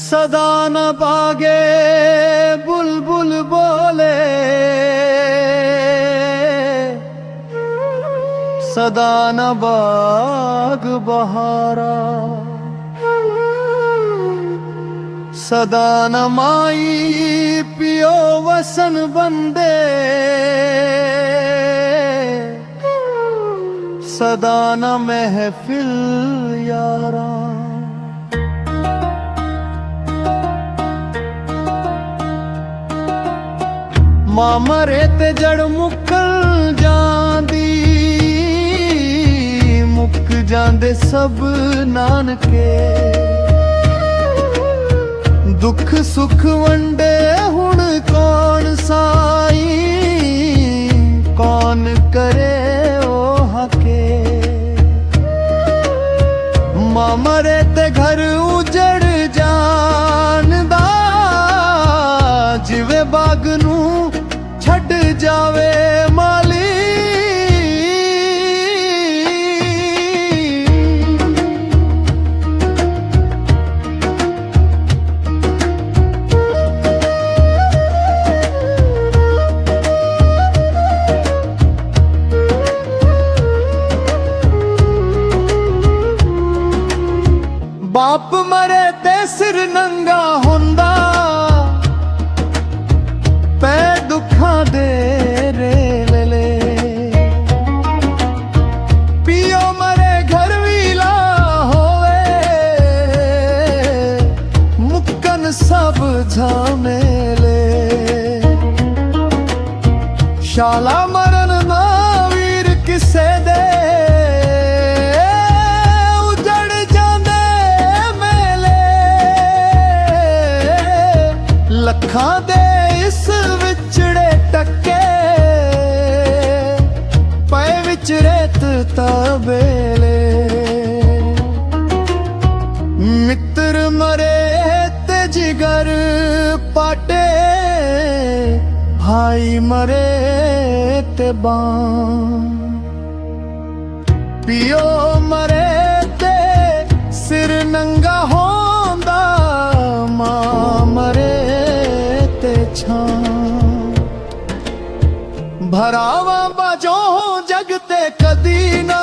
सदा न भागे बुलबुल बोले, सदा न बाग बहारा, सदा न माई पियो वसन बंदे, सदा न महफिल यारा। मां मरे ते जड़ मुक्कल जांदी, मुक जांदे सब नानके। दुख सुख वंडे हुण कौन साई, कौन करे ओ हके। मां मरे ते घर उजड़ जानदा, जिवे बाग नू छड़ जावे माली। बाप मरे ते सिर नंगा हुंदा, पै दुखां दे रेले। पियो मरे घर वीला होवे, मुक्कन सब झामेले। शाला मरन ना वीर किसे दे, लखां दे इस विछड़े टके, पए विच रेत तबेले। मित्र मरे ते जिगर पाटे, भाई मरे ते बां। पियो मरे ते सिर नंगा होंदा, मां मरे भरावा बाजो जगते कदी ना